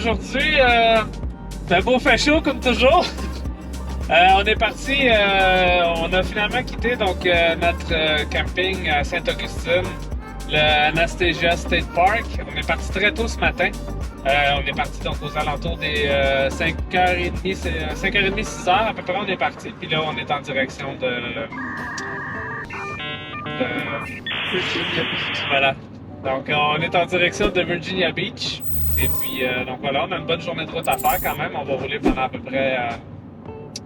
aujourd'hui, c'est un beau fait chaud comme toujours. On est parti, on a finalement quitté donc notre camping à Sainte-Augustine, le Anastasia State Park. On est parti très tôt ce matin. On est parti donc aux alentours des 5h30, 6h à peu près on est parti. Puis là, on est en direction de voilà. Donc, on est en direction de Virginia Beach. Et puis, donc voilà, on a une bonne journée de route à faire quand même. On va rouler pendant à peu près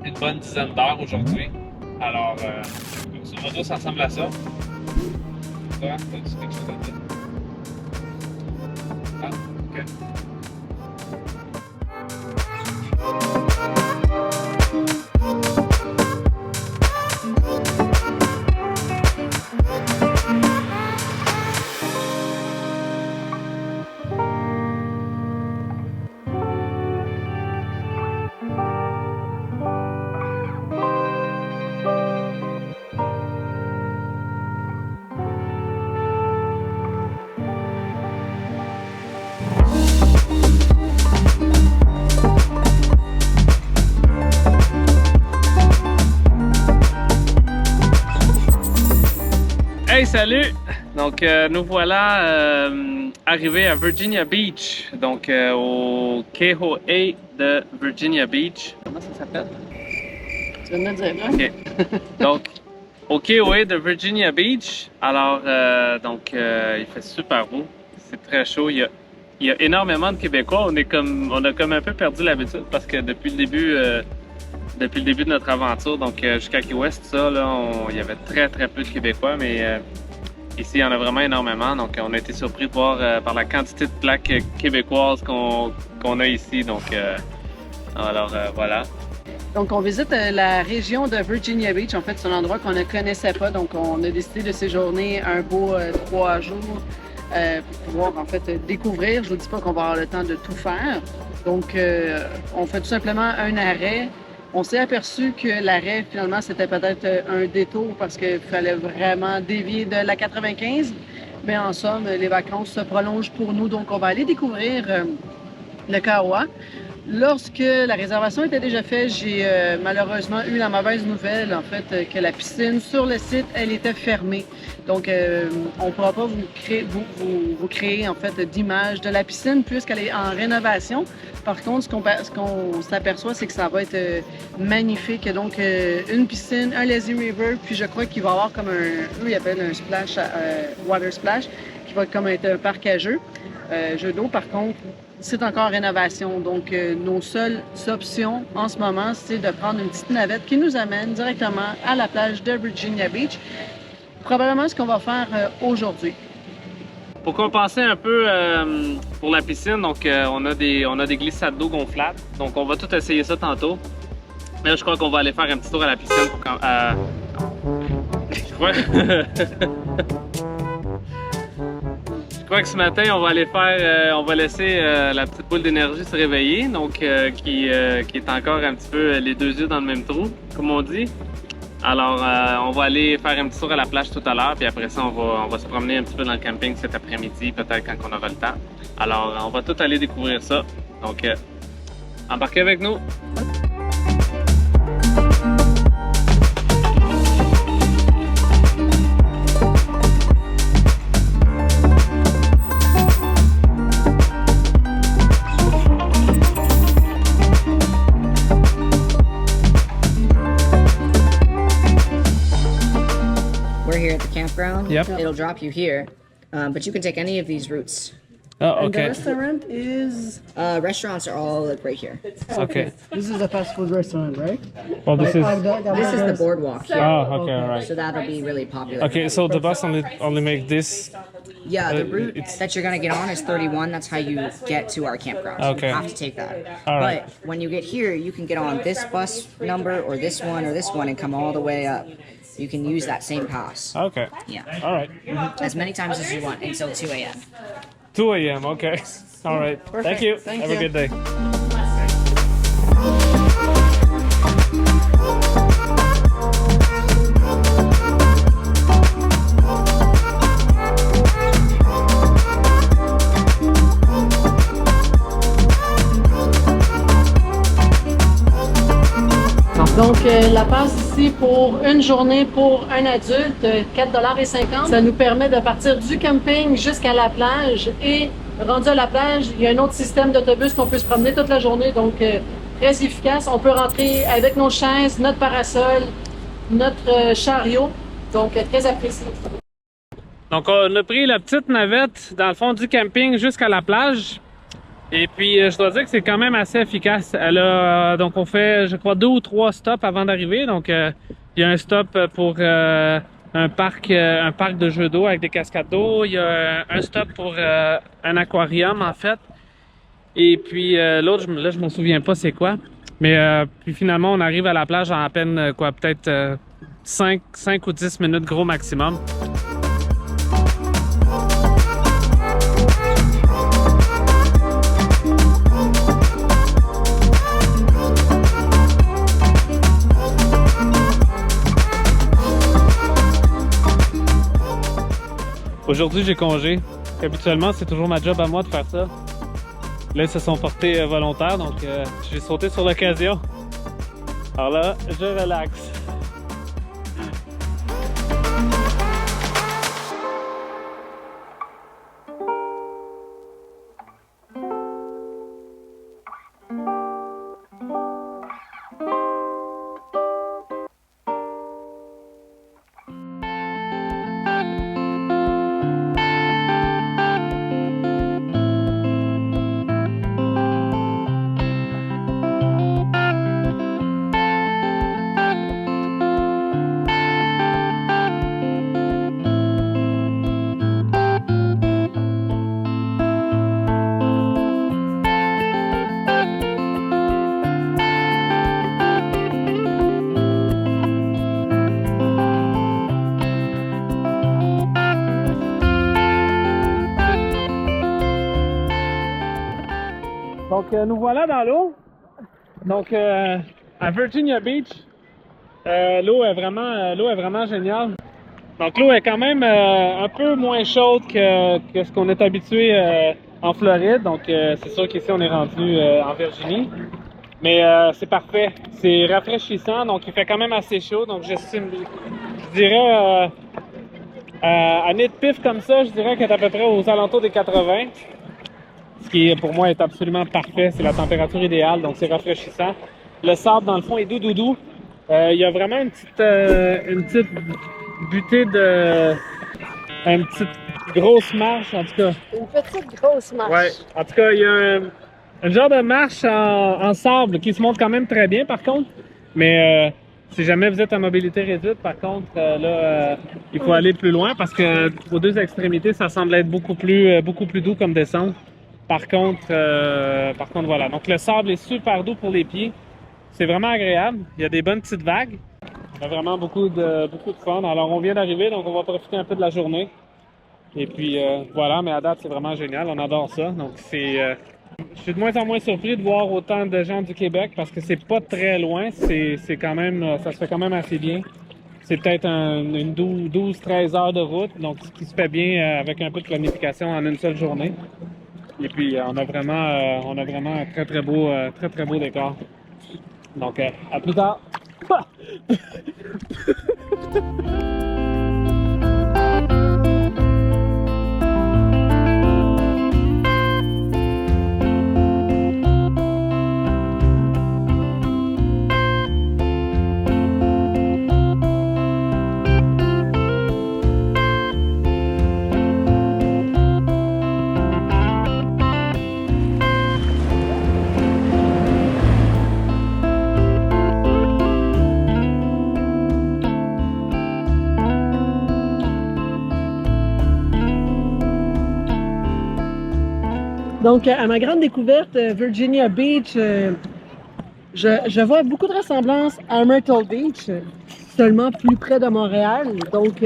une bonne dizaine d'heures aujourd'hui. Alors, grosso modo, ça ressemble à ça. Toi, t'as-tu quelque chose à dire? Ah, ok. Hey, salut! Donc, nous voilà arrivés à Virginia Beach, donc au KOA de Virginia Beach. Comment ça s'appelle? Tu viens de me dire, là? OK. Donc, au KOA de Virginia Beach. Alors, il fait super beau. C'est très chaud. Il y a énormément de Québécois. On a comme un peu perdu l'habitude parce que depuis le début de notre aventure, donc jusqu'à Key West, ça, là, il y avait très peu de Québécois, mais ici, il y en a vraiment énormément. Donc, on a été surpris de voir par la quantité de plaques québécoises qu'on a ici. Donc, voilà. Donc, on visite la région de Virginia Beach. En fait, c'est un endroit qu'on ne connaissait pas. Donc, on a décidé de séjourner un beau 3 jours pour pouvoir, en fait, découvrir. Je ne vous dis pas qu'on va avoir le temps de tout faire. Donc, on fait tout simplement un arrêt. On s'est aperçu que l'arrêt, finalement, c'était peut-être un détour parce qu'il fallait vraiment dévier de la 95. Mais en somme, les vacances se prolongent pour nous. Donc, on va aller découvrir le KOA. Lorsque la réservation était déjà faite, j'ai malheureusement eu la mauvaise nouvelle, en fait, que la piscine sur le site, elle était fermée. Donc, on ne pourra pas vous créer, en fait, d'image de la piscine puisqu'elle est en rénovation. Par contre, ce qu'on s'aperçoit, c'est que ça va être magnifique. Donc, une piscine, un lazy river, puis je crois qu'il va y avoir comme eux, ils appellent un splash, water splash, qui va comme être un parc à jeux. Jeu d'eau, par contre, c'est encore en rénovation. Donc, nos seules options en ce moment, c'est de prendre une petite navette qui nous amène directement à la plage de Virginia Beach. Probablement ce qu'on va faire aujourd'hui. Pour compenser un peu pour la piscine, donc on a des glissades d'eau gonflables. Donc, on va tout essayer ça tantôt. Mais là, je crois qu'on va aller faire un petit tour à la piscine. Je crois que ce matin, on va aller on va laisser la petite boule d'énergie se réveiller, donc qui est encore un petit peu les deux yeux dans le même trou, comme on dit. Alors, on va aller faire un petit tour à la plage tout à l'heure, puis après ça, on va se promener un petit peu dans le camping cet après-midi, peut-être quand on aura le temps. Alors, on va tout aller découvrir ça. Donc, embarquez avec nous! We're here at the campground. Yep. It'll drop you here, but you can take any of these routes. Oh, And the okay. restaurant is... Restaurants are all like right here. Okay. This is a fast food restaurant, right? Well, this is... This is the boardwalk here, Oh, okay, all right. so that'll be really popular. Okay, so the bus only make this... Yeah, the route it's- that you're gonna get on is 31. That's how you get to our campground. So Okay. you have to take that. All right. But when you get here, you can get on this bus number or this one and come all the way up. You can use that same pass. Okay. Yeah, All right. as many times as you want until 2 a.m. 2 a.m. Okay. All right. Thank you. Thank Have you. a good day. Donc, la passe ici pour une journée pour un adulte, 4,50 $. Ça nous permet de partir du camping jusqu'à la plage. Et rendu à la plage, il y a un autre système d'autobus qu'on peut se promener toute la journée. Donc, très efficace. On peut rentrer avec nos chaises, notre parasol, notre chariot. Donc, très apprécié. Donc, on a pris la petite navette dans le fond du camping jusqu'à la plage. Et puis, je dois dire que c'est quand même assez efficace. Elle a, donc, on fait, je crois, 2 ou 3 stops avant d'arriver. Donc, il y a un stop pour un parc de jeux d'eau avec des cascades d'eau. Il y a un stop pour un aquarium, en fait. Et puis, l'autre, là, je me souviens pas c'est quoi. Mais puis finalement, on arrive à la plage en à peine, quoi, peut-être 5 ou 10 minutes gros maximum. Aujourd'hui, j'ai congé. Habituellement, c'est toujours ma job à moi de faire ça. Là, ils se sont portés volontaires, donc j'ai sauté sur l'occasion. Alors là, je relaxe. Donc, nous voilà dans l'eau. Donc, à Virginia Beach, l'eau est vraiment géniale. Donc, l'eau est quand même un peu moins chaude que ce qu'on est habitué en Floride. Donc, c'est sûr qu'ici, on est rendu en Virginie. Mais c'est parfait. C'est rafraîchissant. Donc, il fait quand même assez chaud. Donc, je dirais, à nez de pif comme ça, je dirais qu'elle est à peu près aux alentours des 80. Ce qui, pour moi, est absolument parfait. C'est la température idéale, donc c'est rafraîchissant. Le sable, dans le fond, est doux. Il y a vraiment une petite butée de... une petite grosse marche, en tout cas. Une petite grosse marche. Ouais. En tout cas, il y a un genre de marche en sable qui se montre quand même très bien, par contre. Mais si jamais vous êtes à mobilité réduite, par contre, il faut aller plus loin parce que aux deux extrémités, ça semble être beaucoup plus doux comme descente. Par contre, voilà. Donc, le sable est super doux pour les pieds. C'est vraiment agréable. Il y a des bonnes petites vagues. On a vraiment beaucoup de fun. Alors, on vient d'arriver, donc on va profiter un peu de la journée. Et puis, voilà. Mais à date, c'est vraiment génial. On adore ça. Donc, je suis de moins en moins surpris de voir autant de gens du Québec parce que c'est pas très loin. C'est quand même, ça se fait quand même assez bien. C'est peut-être une 12-13 heures de route. Donc, ce qui se fait bien avec un peu de planification en une seule journée. Et puis, on a vraiment un très beau décor. Donc, à plus tard! Donc, à ma grande découverte, Virginia Beach, je vois beaucoup de ressemblances à Myrtle Beach, seulement plus près de Montréal. Donc,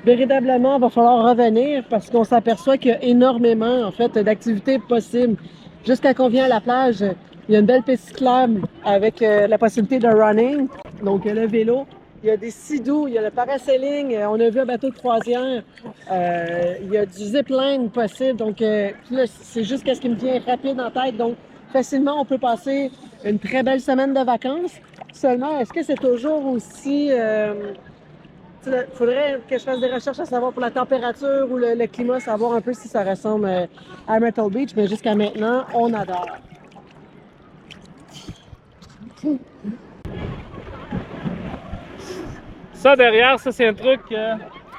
véritablement, il va falloir revenir parce qu'on s'aperçoit qu'il y a énormément, en fait, d'activités possibles. Jusqu'à qu'on vient à la plage, il y a une belle piste cyclable avec la possibilité de running, donc le vélo. Il y a des sidous, il y a le parasailing, on a vu un bateau de croisière, il y a du zipline possible, donc là, c'est juste ce qui me vient rapide en tête. Donc, facilement, on peut passer une très belle semaine de vacances seulement. Est-ce que c'est toujours aussi... il faudrait que je fasse des recherches à savoir pour la température ou le climat, savoir un peu si ça ressemble à Myrtle Beach, mais jusqu'à maintenant, on adore. Ça derrière, ça c'est un truc que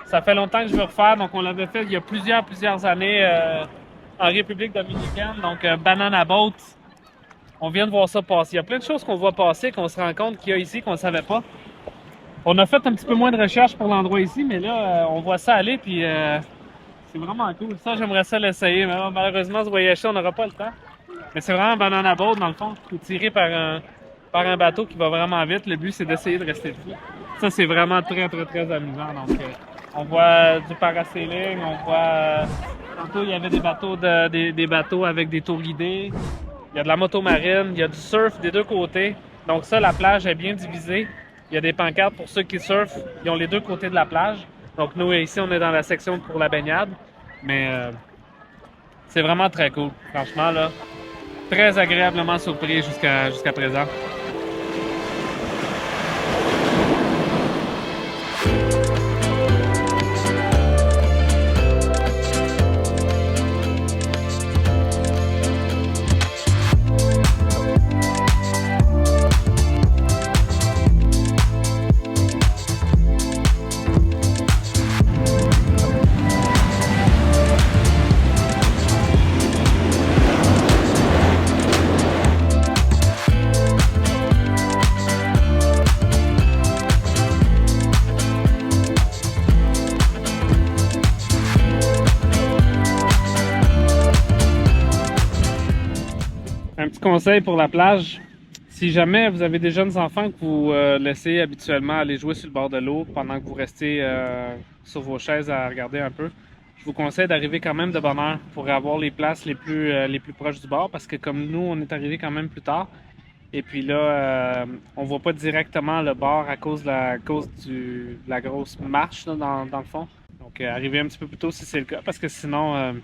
ça fait longtemps que je veux refaire. Donc on l'avait fait il y a plusieurs années en République dominicaine. Donc Banana Boat. On vient de voir ça passer. Il y a plein de choses qu'on voit passer, qu'on se rend compte qu'il y a ici, qu'on ne savait pas. On a fait un petit peu moins de recherche pour l'endroit ici, mais là, on voit ça aller, puis c'est vraiment cool. Ça, j'aimerais ça l'essayer, mais malheureusement, ce voyage-ci, on n'aura pas le temps. Mais c'est vraiment un banana boat, dans le fond, qui est tiré par un bateau qui va vraiment vite. Le but, c'est d'essayer de rester dessus. Ça, c'est vraiment très amusant. Donc, on voit du parasailing, on voit... tantôt, il y avait des bateaux avec des tours guidés. Il y a de la moto marine, il y a du surf des deux côtés. Donc ça, la plage est bien divisée. Il y a des pancartes pour ceux qui surfent. Ils ont les deux côtés de la plage. Donc nous, ici, on est dans la section pour la baignade. Mais c'est vraiment très cool. Franchement, là, très agréablement surpris jusqu'à présent. Un petit conseil pour la plage, si jamais vous avez des jeunes enfants que vous laissez habituellement aller jouer sur le bord de l'eau pendant que vous restez sur vos chaises à regarder un peu, je vous conseille d'arriver quand même de bonne heure pour avoir les places les plus proches du bord, parce que comme nous, on est arrivé quand même plus tard, et puis là, on voit pas directement le bord à cause de la grosse marche là, dans le fond. Donc arrivez un petit peu plus tôt si c'est le cas, parce que sinon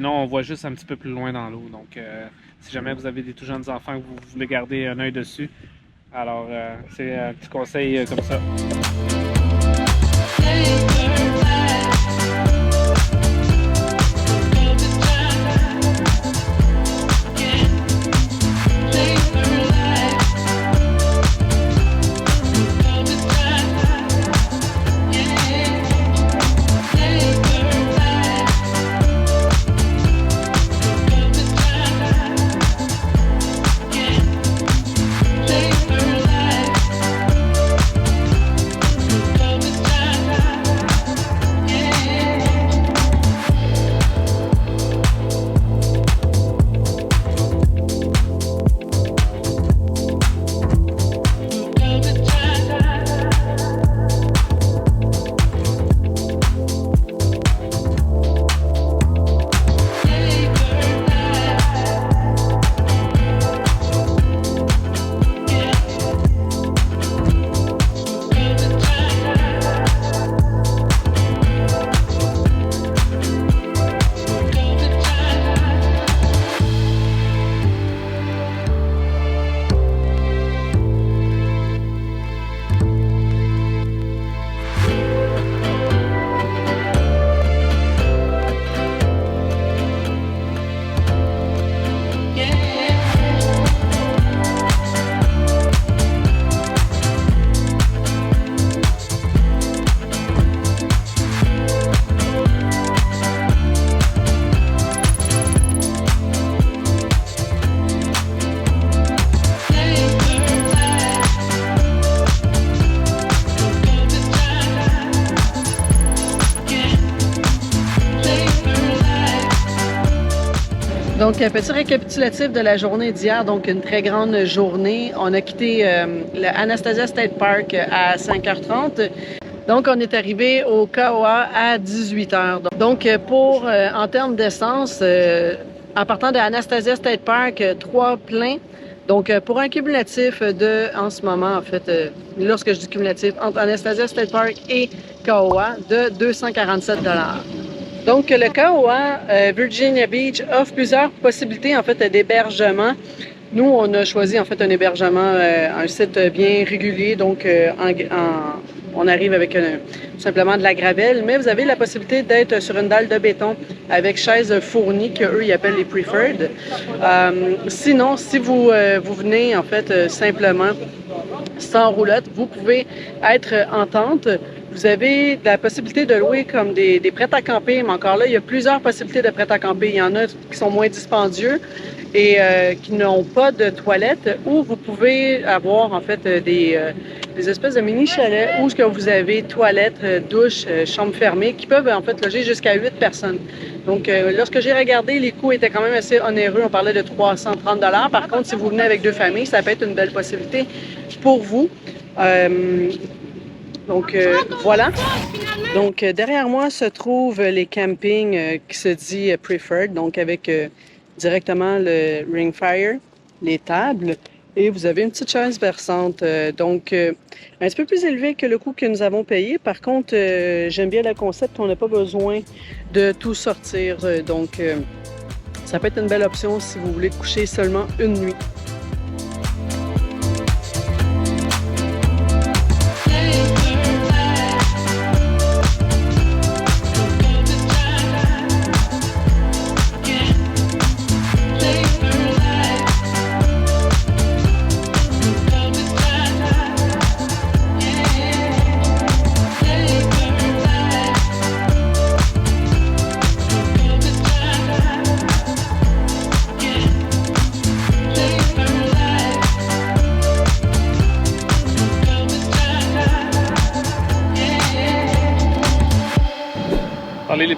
on voit juste un petit peu plus loin dans l'eau. Donc, si jamais vous avez des tout jeunes enfants que vous voulez garder un œil dessus, alors c'est un petit conseil comme ça. Donc, petit récapitulatif de la journée d'hier, donc une très grande journée. On a quitté le Anastasia State Park à 5h30. Donc, on est arrivé au Kaho'a à 18h. Donc, en termes d'essence, en partant de Anastasia State Park, 3 pleins. Donc, pour un cumulatif en ce moment, en fait, lorsque je dis cumulatif, entre Anastasia State Park et Kaho'a, de 247 $. Donc, le Kaho'a Virginia Beach offre plusieurs possibilités, en fait, d'hébergement. Nous, on a choisi en fait un hébergement, un site bien régulier, donc on arrive avec simplement de la gravelle, mais vous avez la possibilité d'être sur une dalle de béton avec chaises fournies qu'eux ils appellent les preferred. Sinon, si vous venez en fait simplement sans roulotte, vous pouvez être en tente. Vous avez la possibilité de louer comme des prêts à camper, mais encore là, il y a plusieurs possibilités de prêts à camper. Il y en a qui sont moins dispendieux et qui n'ont pas de toilettes, ou vous pouvez avoir en fait des espèces de mini chalets où ce que vous avez toilettes, douche, chambre fermée qui peuvent en fait loger jusqu'à 8 personnes. Donc lorsque j'ai regardé, les coûts étaient quand même assez onéreux. On parlait de 330 $. Par contre, si vous venez avec 2 familles, ça peut être une belle possibilité pour vous. Voilà. Donc derrière moi se trouvent les campings qui se dit preferred, donc avec directement le ring fire, les tables, et vous avez une petite chaise berçante, donc un petit peu plus élevé que le coût que nous avons payé. Par contre, j'aime bien le concept, on n'a pas besoin de tout sortir, donc ça peut être une belle option si vous voulez coucher seulement une nuit.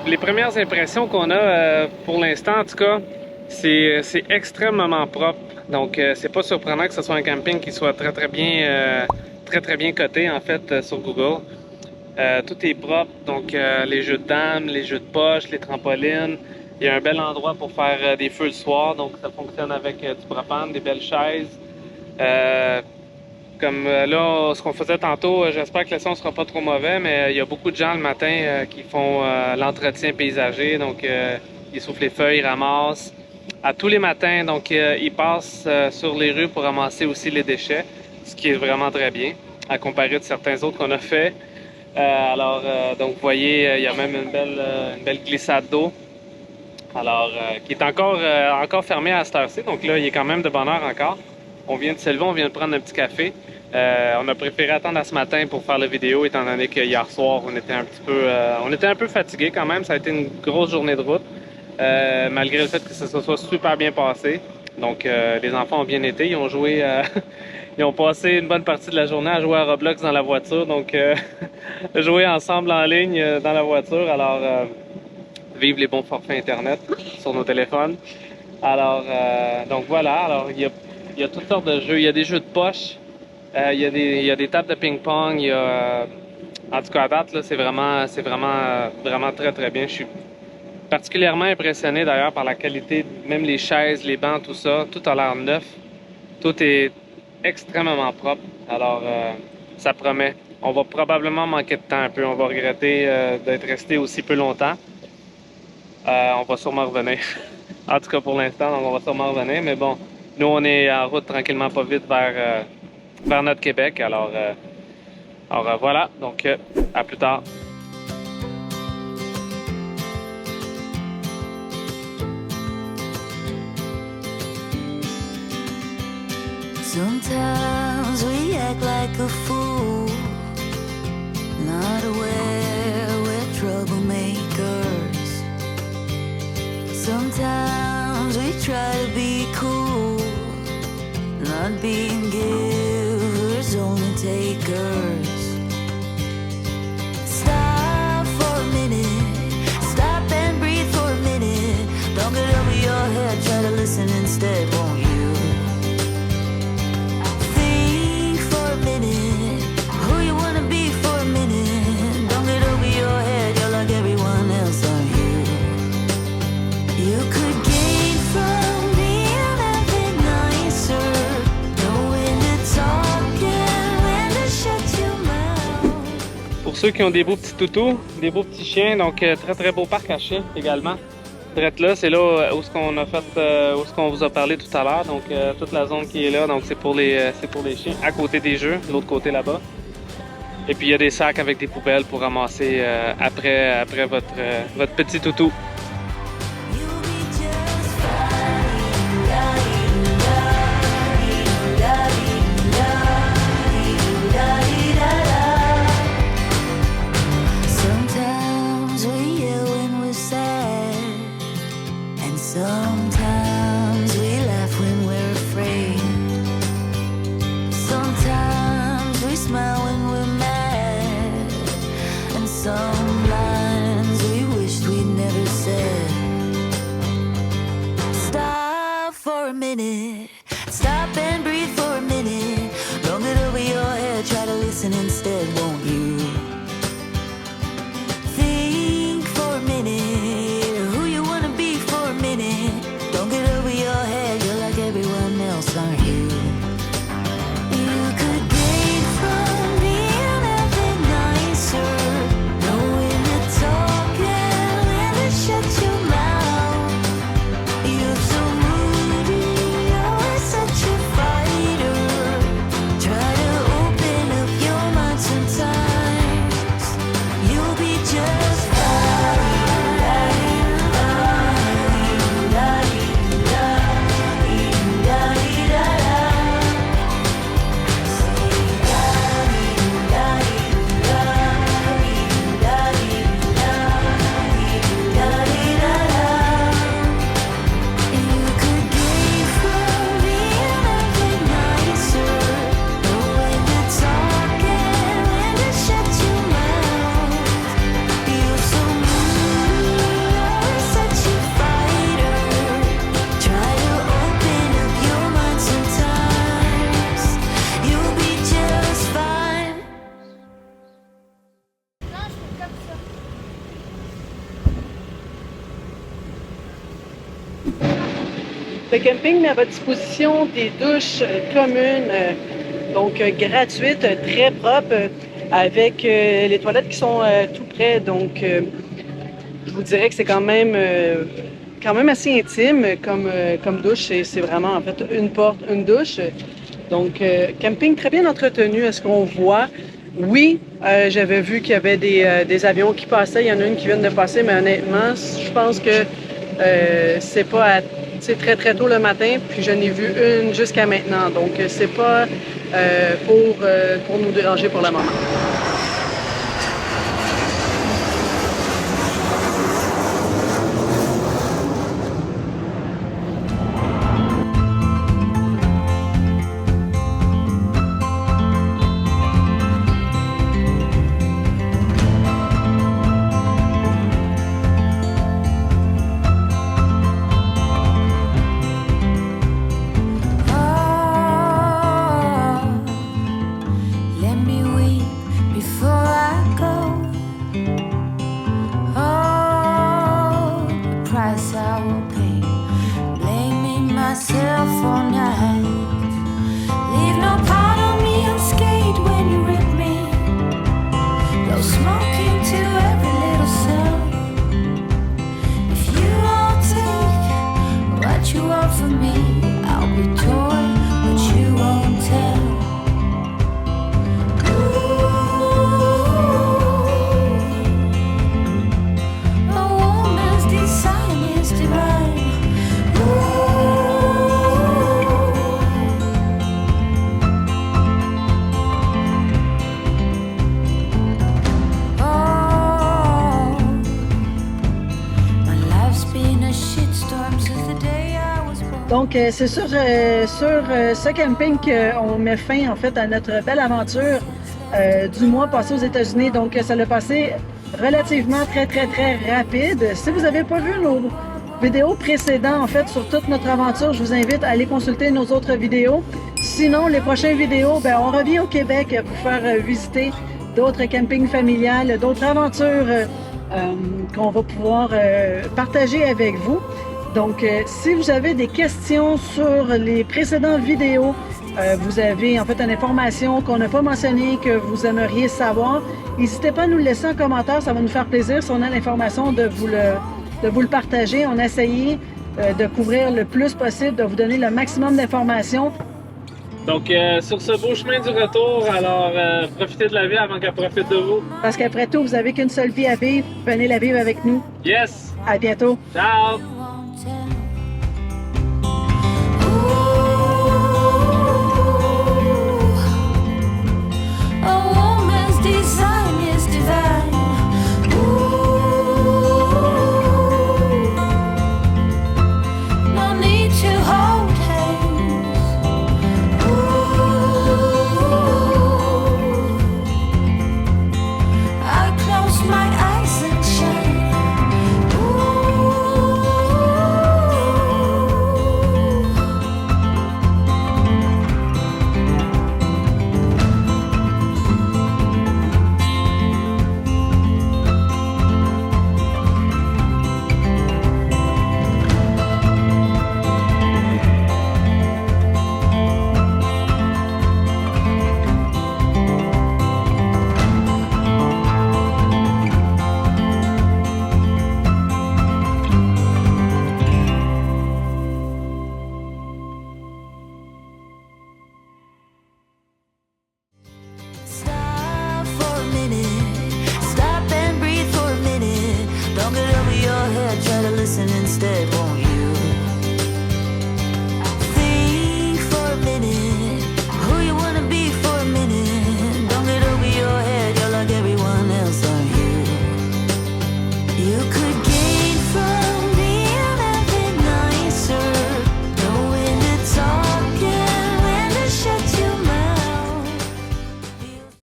Les premières impressions qu'on a pour l'instant, en tout cas, c'est extrêmement propre. Donc, c'est pas surprenant que ce soit un camping qui soit très bien coté en fait sur Google. Tout est propre, donc les jeux de dames, les jeux de poche, les trampolines. Il y a un bel endroit pour faire des feux le soir, donc ça fonctionne avec du propane, des belles chaises. Comme là, ce qu'on faisait tantôt, j'espère que le son sera pas trop mauvais, mais il y a beaucoup de gens le matin qui font l'entretien paysager, donc ils soufflent les feuilles, ils ramassent. À tous les matins, donc ils passent sur les rues pour ramasser aussi les déchets, ce qui est vraiment très bien, à comparer de certains autres qu'on a fait. Donc vous voyez, il y a même une belle glissade d'eau, qui est encore fermée à cette heure-ci, donc là, il est quand même de bonne heure encore. On vient de se lever, on vient de prendre un petit café. On a préféré attendre à ce matin pour faire la vidéo, étant donné que hier soir, on était un peu fatigués quand même. Ça a été une grosse journée de route, malgré le fait que ça se soit super bien passé. Donc, les enfants ont bien été. Ils ont joué, ils ont passé une bonne partie de la journée à jouer à Roblox dans la voiture. Donc, jouer ensemble en ligne dans la voiture. Alors, vive les bons forfaits Internet sur nos téléphones. Donc voilà. Alors, il y a toutes sortes de jeux. Il y a des jeux de poche. Il y a des tables de ping-pong. En tout cas, à date, là, c'est vraiment très, très bien. Je suis particulièrement impressionné d'ailleurs par la qualité, même les chaises, les bancs, tout ça. Tout a l'air neuf. Tout est extrêmement propre. Alors, ça promet. On va probablement manquer de temps un peu. On va regretter d'être resté aussi peu longtemps. On va sûrement revenir. En tout cas, pour l'instant, on va sûrement revenir. Mais bon, nous, on est en route tranquillement, pas vite, vers notre Québec. Alors voilà, donc à plus tard. Sometimes we act like a fool, not aware we're troublemakers. Sometimes we try to be cool, not being givers, only takers. Stop for a minute, stop and breathe for a minute. Don't get over your head, try to listen instead, won't you? Think for a minute, who you wanna be for a minute. Don't get over your head, you're like everyone else, aren't you? You could gain from being a bit nicer, knowing to talk and when to shut your mouth. Pour ceux qui ont des beaux petits toutous, des beaux petits chiens, donc très très beau parc à chiens également. Direct là, c'est là où ce qu'on a fait, où ce qu'on vous a parlé tout à l'heure. Donc toute la zone qui est là, donc c'est pour les chiens, à côté des jeux, de l'autre côté là-bas. Et puis il y a des sacs avec des poubelles pour ramasser après votre petit toutou. You'll be just fine. Sometimes we yell when we're sad, and sometimes we laugh when we're afraid. Sometimes we smile when we're mad, and some lines we wished we'd never said. Stop for a minute, stop and breathe for a minute. Don't get over your head, try to listen instead, won't you? Think for a minute, who you wanna be for a minute. Don't get over your head, you're like everyone else, aren't you? You could gain from being a bit nicer, knowing to talk and when to shut your mouth. You're so moody, always such a fighter. Try to open up your mind sometimes. You'll be just Le camping met à votre disposition des douches communes, gratuites, très propres, avec les toilettes qui sont tout près. Donc, je vous dirais que c'est quand même assez intime comme douche. C'est vraiment en fait une porte, une douche. Donc, camping très bien entretenu à ce qu'on voit. Oui, j'avais vu qu'il y avait des avions qui passaient. Il y en a une qui vient de passer, mais honnêtement, je pense que c'est très très tôt le matin, puis je n'ai vu une jusqu'à maintenant. Donc, c'est pas pour nous déranger pour le moment. Let me weep before I go. Oh, the price I will pay, blaming myself all night. Leave no part of me unscathed when you rip me. Blow smoke into every little cell. If you won't take what you want from me, I'll be torn, but you won't tell. Donc, c'est sur ce camping qu'on met fin, en fait, à notre belle aventure du mois passé aux États-Unis. Donc, ça l'a passé relativement très, très, très rapide. Si vous n'avez pas vu nos vidéos précédentes, en fait, sur toute notre aventure, je vous invite à aller consulter nos autres vidéos. Sinon, les prochaines vidéos, on revient au Québec pour faire visiter d'autres campings familiales, d'autres aventures qu'on va pouvoir partager avec vous. Donc, si vous avez des questions sur les précédentes vidéos, vous avez en fait une information qu'on n'a pas mentionnée, que vous aimeriez savoir, n'hésitez pas à nous le laisser en commentaire, ça va nous faire plaisir si on a l'information de de vous le partager. On a essayé de couvrir le plus possible, de vous donner le maximum d'informations. Donc, sur ce beau chemin du retour, alors profitez de la vie avant qu'elle profite de vous. Parce qu'après tout, vous n'avez qu'une seule vie à vivre. Venez la vivre avec nous. Yes! À bientôt. Ciao!